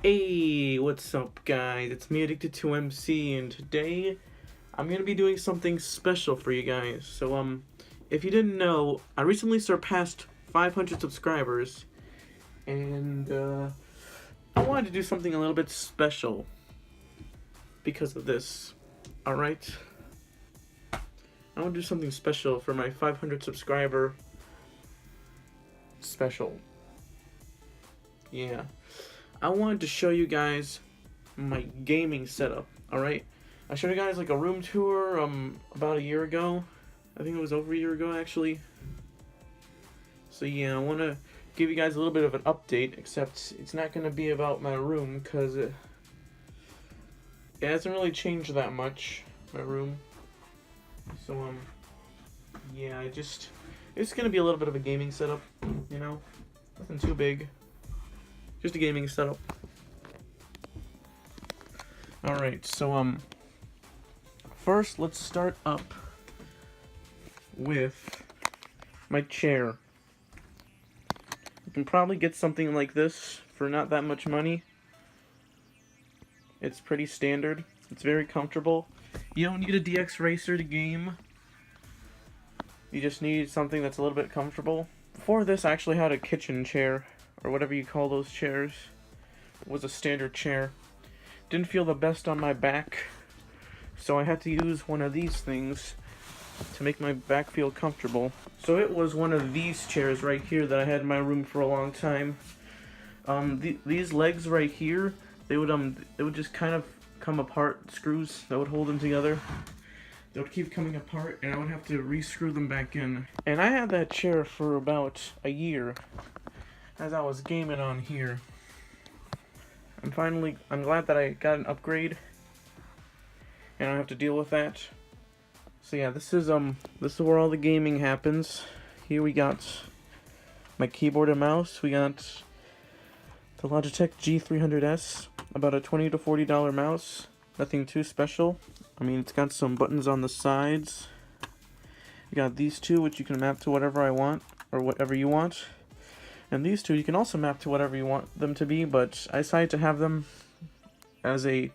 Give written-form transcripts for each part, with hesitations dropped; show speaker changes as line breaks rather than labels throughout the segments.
Hey, what's up guys? It's me, Addicted to MC, and today I'm gonna be doing something special for you guys. So if you didn't know, I recently surpassed 500 subscribers, and I wanted to do something a little bit special because of this. Alright? I want to do something special for my 500 subscriber special. Yeah. I wanted to show you guys my gaming setup, alright? I showed you guys like a room tour about a year ago. I think it was over a year ago actually. So yeah, I want to give you guys a little bit of an update, except it's not going to be about my room because it hasn't really changed that much, my room. So yeah, it's going to be a little bit of a gaming setup, you know? Nothing too big. Just a gaming setup. Alright, so first let's start up with my chair. You can probably get something like this for not that much money. It's pretty standard. It's very comfortable. You don't need a DX racer to game. You just need something that's a little bit comfortable. Before this, I actually had a kitchen chair, or whatever you call those chairs. It was a standard chair. Didn't feel the best on my back, so I had to use one of these things to make my back feel comfortable. So it was one of these chairs right here that I had in my room for a long time. These legs right here, they would just kind of come apart, screws that would hold them together. They would keep coming apart, and I would have to re-screw them back in. And I had that chair for about a year as I was gaming on here. I'm glad that I got an upgrade and I don't have to deal with that. So yeah, this is where all the gaming happens. Here we got my keyboard and mouse. We got the Logitech G300S, about a $20 to $40 mouse. Nothing too special. I mean, it's got some buttons on the sides. You got these two, which you can map to whatever I want, or whatever you want. And these two you can also map to whatever you want them to be, but I decided to have them as a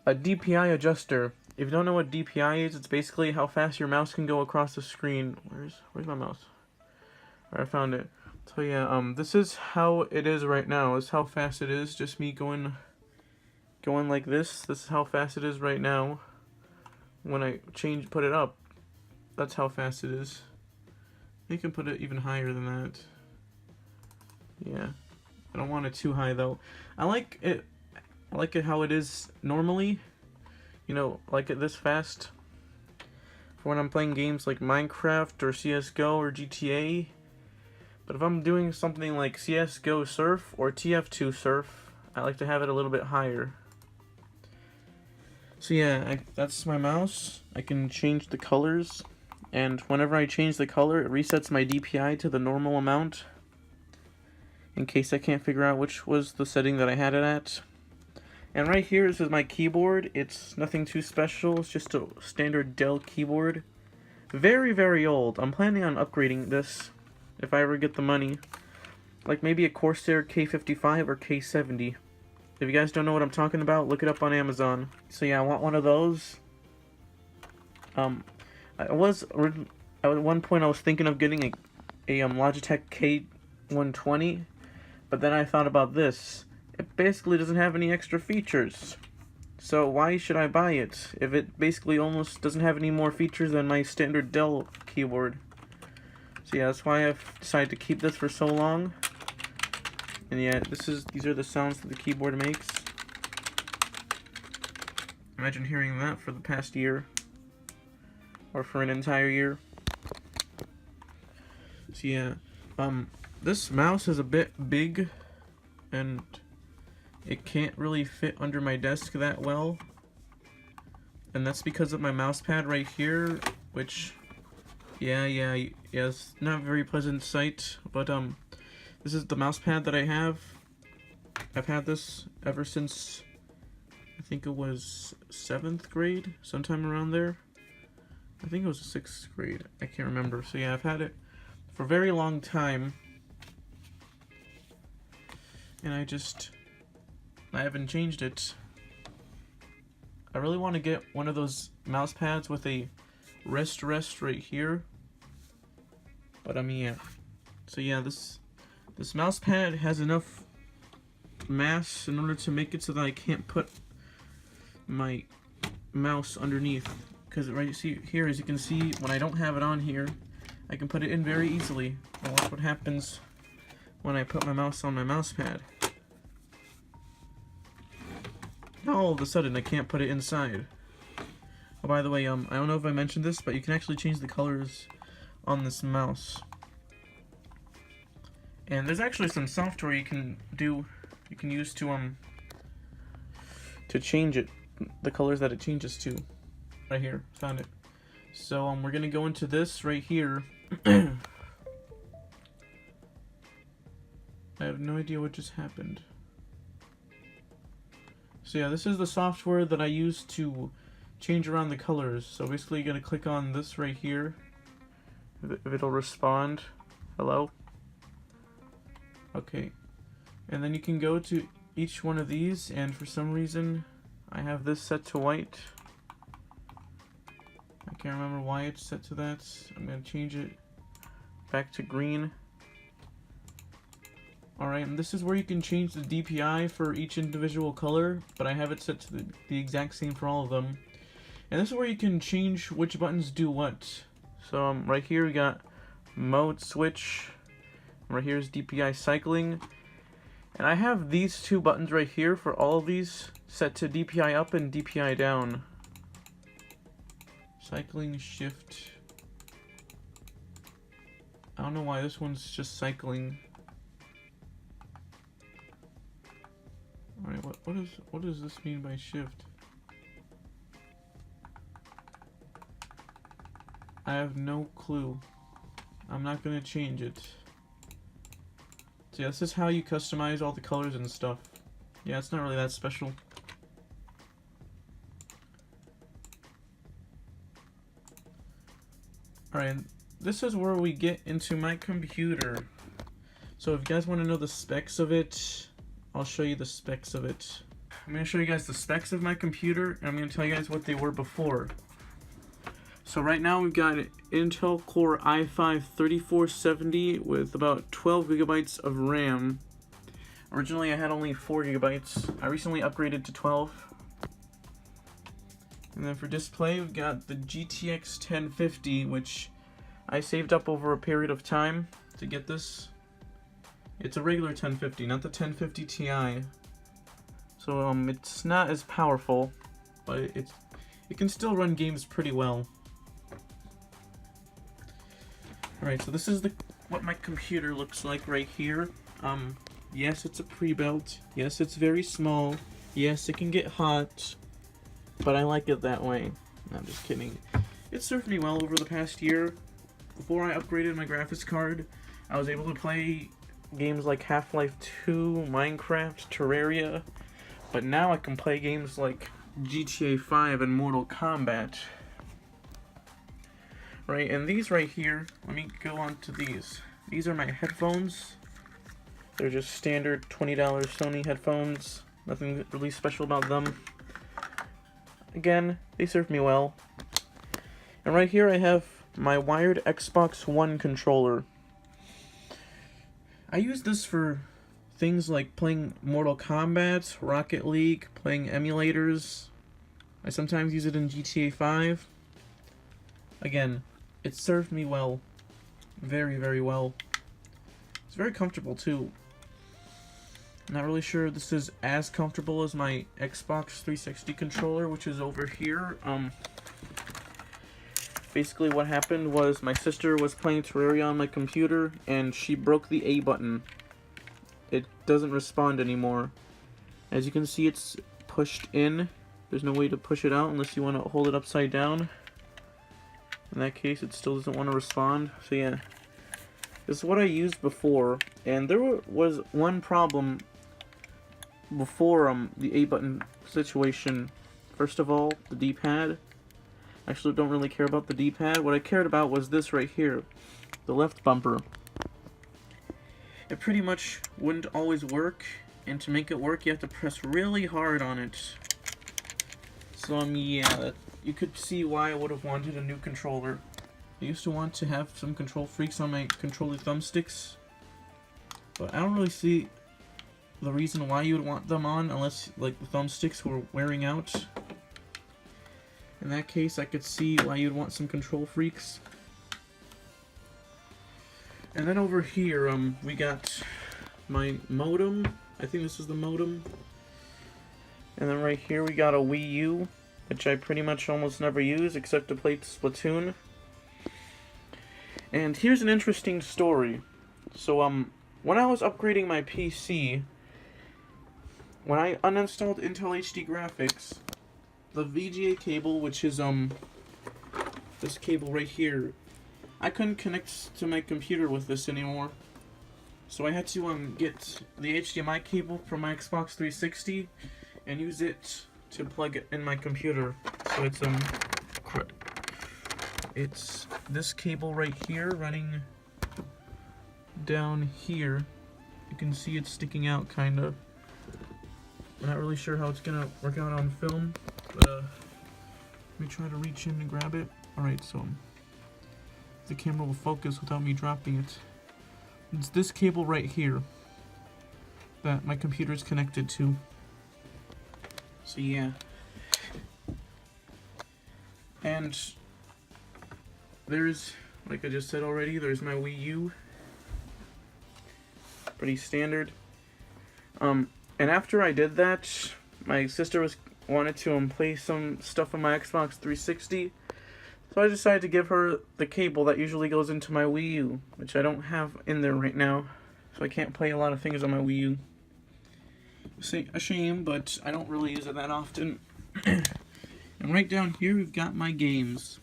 DPI adjuster. If you don't know what DPI is, it's basically how fast your mouse can go across the screen. Where's my mouse? Alright, I found it. So yeah, this is how it is right now. This is how fast it is. Just me going like this. This is how fast it is right now. When I put it up, that's how fast it is. You can put it even higher than that. Yeah, I don't want it too high though. I like it how it is normally. You know, like it this fast. For when I'm playing games like Minecraft or CS:GO or GTA. But if I'm doing something like CS:GO Surf or TF2 Surf, I like to have it a little bit higher. So yeah, that's my mouse. I can change the colors, and whenever I change the color, it resets my DPI to the normal amount, in case I can't figure out which was the setting that I had it at. And right here, this is my keyboard. It's nothing too special. It's just a standard Dell keyboard. Very, very old. I'm planning on upgrading this if I ever get the money. Like maybe a Corsair K55 or K70. If you guys don't know what I'm talking about, look it up on Amazon. So yeah, I want one of those. At one point I was thinking of getting a Logitech K120. But then I thought about this. It basically doesn't have any extra features. So why should I buy it if it basically almost doesn't have any more features than my standard Dell keyboard? So yeah, that's why I've decided to keep this for so long. And yeah, these are the sounds that the keyboard makes. Imagine hearing that for the past year. Or for an entire year. So yeah, this mouse is a bit big, and it can't really fit under my desk that well. And that's because of my mouse pad right here, which, yeah, it's not a very pleasant sight, but this is the mouse pad that I have. I've had this ever since, I think it was 7th grade, sometime around there. I think it was 6th grade, I can't remember. So yeah, I've had it for a very long time, and I just I haven't changed it. I really want to get one of those mouse pads with a rest right here. But yeah. So yeah, this mouse pad has enough mass in order to make it so that I can't put my mouse underneath. Because right here, as you can see, when I don't have it on here, I can put it in very easily. And watch what happens when I put my mouse on my mouse pad. Now all of a sudden I can't put it inside. Oh, by the way, I don't know if I mentioned this, but you can actually change the colors on this mouse. And there's actually some software you can use to change it, the colors that it changes to. Right here, found it. So we're gonna go into this right here. I have no idea what just happened. So yeah, this is the software that I use to change around the colors. So basically you're gonna click on this right here. If it'll respond. Hello? Okay. And then you can go to each one of these, and for some reason I have this set to white. I can't remember why it's set to that. I'm gonna change it back to green. Alright, and this is where you can change the DPI for each individual color, but I have it set to the exact same for all of them. And this is where you can change which buttons do what. So right here we got mode switch, right here is DPI cycling, and I have these two buttons right here for all of these set to DPI up and DPI down. Cycling, shift. I don't know why this one's just cycling. Alright, what does this mean by shift? I have no clue. I'm not gonna change it. So yeah, this is how you customize all the colors and stuff. Yeah, it's not really that special. Alright, this is where we get into my computer. So if you guys want to know the specs of it, I'll show you the specs of it. I'm going to show you guys the specs of my computer, and I'm going to tell you guys what they were before. So right now we've got an Intel Core i5-3470 with about 12 gigabytes of RAM. Originally I had only 4 gigabytes. I recently upgraded to 12. And then for display we've got the GTX 1050, which I saved up over a period of time to get this. It's a regular 1050, not the 1050 Ti. So it's not as powerful, but it can still run games pretty well. Alright, so this is what my computer looks like right here. Yes, it's a pre-built. Yes, it's very small. Yes, it can get hot, but I like it that way. No, I'm just kidding. It served me well over the past year. Before I upgraded my graphics card, I was able to play games like Half-Life 2, Minecraft, Terraria, but now I can play games like GTA 5 and Mortal Kombat. Right, and these right here, let me go on to these. These are my headphones. They're just standard $20 Sony headphones. Nothing really special about them. Again, they serve me well. And right here I have my wired Xbox One controller. I use this for things like playing Mortal Kombat, Rocket League, playing emulators. I sometimes use it in GTA 5. Again, it served me well. Very, very well. It's very comfortable too. Not really sure this is as comfortable as my Xbox 360 controller, which is over here. Basically what happened was my sister was playing Terraria on my computer and she broke the A button. It doesn't respond anymore. As you can see, it's pushed in. There's no way to push it out unless you want to hold it upside down. In that case, it still doesn't want to respond. So yeah, this is what I used before, and there was one problem before the A button situation. First of all, the D-pad. I actually don't really care about the D-pad. What I cared about was this right here, the left bumper. It pretty much wouldn't always work, and to make it work, you have to press really hard on it. So, yeah, you could see why I would have wanted a new controller. I used to want to have some control freaks on my controller thumbsticks, but I don't really see the reason why you would want them on unless, like, the thumbsticks were wearing out. In that case, I could see why you'd want some control freaks. And then over here, we got my modem. I think this is the modem. And then right here we got a Wii U, which I pretty much almost never use except to play Splatoon. And here's an interesting story. So, when I was upgrading my PC, when I uninstalled Intel HD graphics, the VGA cable, which is, this cable right here, I couldn't connect to my computer with this anymore. So I had to, get the HDMI cable from my Xbox 360 and use it to plug it in my computer. So it's this cable right here running down here. You can see it's sticking out, kind of. I'm not really sure how it's gonna work out on film, but let me try to reach in and grab it. Alright, so the camera will focus without me dropping it. It's this cable right here that my computer is connected to. So yeah. And there's, like I just said already, there's my Wii U. Pretty standard. And after I did that, my sister wanted to play some stuff on my Xbox 360. So I decided to give her the cable that usually goes into my Wii U, which I don't have in there right now. So I can't play a lot of things on my Wii U. It's a shame, but I don't really use it that often. And right down here we've got my games.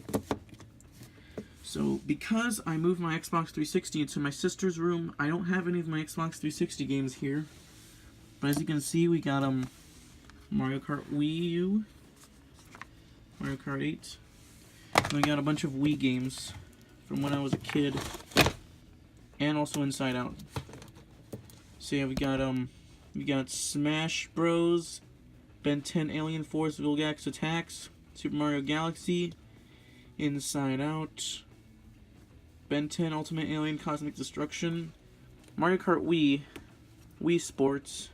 So because I moved my Xbox 360 into my sister's room, I don't have any of my Xbox 360 games here. But as you can see, we got Mario Kart Wii U, Mario Kart 8. And we got a bunch of Wii games from when I was a kid, and also Inside Out. So yeah, we got Smash Bros, Ben 10 Alien Force Vilgax Attacks, Super Mario Galaxy, Inside Out, Ben 10 Ultimate Alien Cosmic Destruction, Mario Kart Wii, Wii Sports,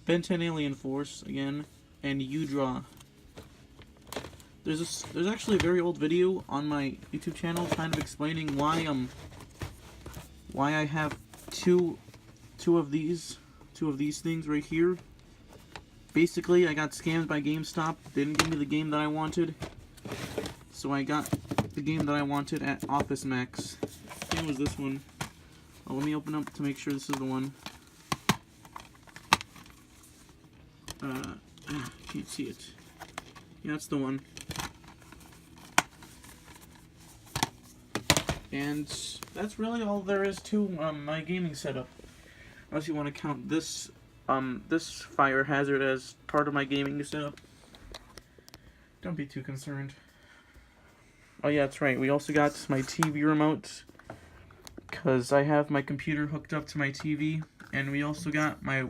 Ben 10 Alien Force again, and U-Draw. There's actually a very old video on my YouTube channel kind of explaining why I have two of these things right here. Basically, I got scammed by GameStop. They didn't give me the game that I wanted, so I got the game that I wanted at Office Max. I think it was this one. Oh, let me open up to make sure this is the one. Can't see it. Yeah, that's the one. And that's really all there is to my gaming setup. Unless you want to count this this fire hazard as part of my gaming setup. Don't be too concerned. Oh yeah, that's right. We also got my TV remote, because I have my computer hooked up to my TV, and we also got my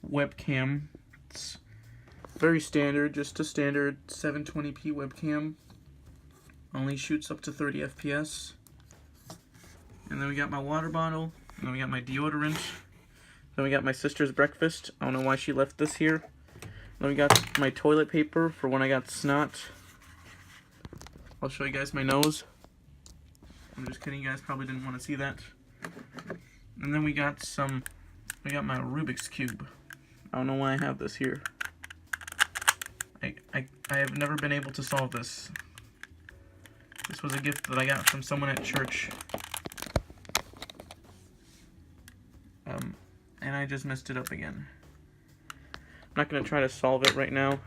webcam. It's very standard, just a standard 720p webcam. Only shoots up to 30 FPS. And then we got my water bottle, and then we got my deodorant. Then we got my sister's breakfast. I don't know why she left this here. Then we got my toilet paper for when I got snot. I'll show you guys my nose. I'm just kidding, you guys probably didn't want to see that. And then we got my Rubik's Cube. I don't know why I have this here. I have never been able to solve this. This was a gift that I got from someone at church. And I just messed it up again. I'm not going to try to solve it right now.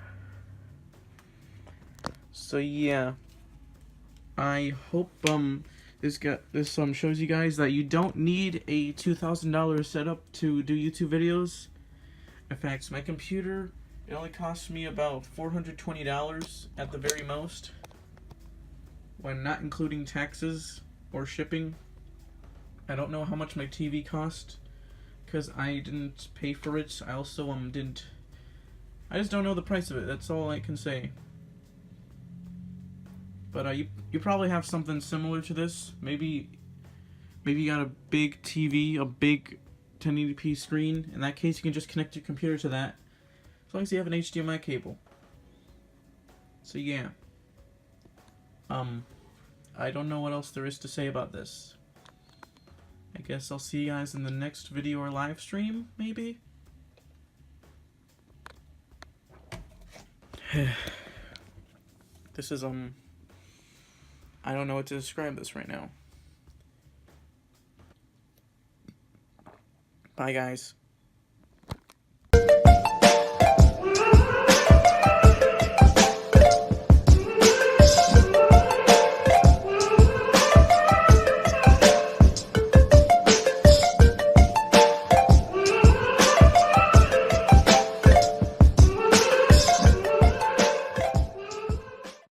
So yeah. I hope this shows you guys that you don't need a $2,000 setup to do YouTube videos. In fact, my computer, it only cost me about $420 at the very most, when not including taxes or shipping. I don't know how much my TV cost, because I didn't pay for it. I also didn't. I just don't know the price of it. That's all I can say. But you probably have something similar to this. Maybe you got a big TV, a big 1080p screen. In that case, you can just connect your computer to that, as long as you have an HDMI cable. So yeah. I don't know what else there is to say about this. I guess I'll see you guys in the next video or live stream, maybe? This is, I don't know what to describe this right now. Bye, guys.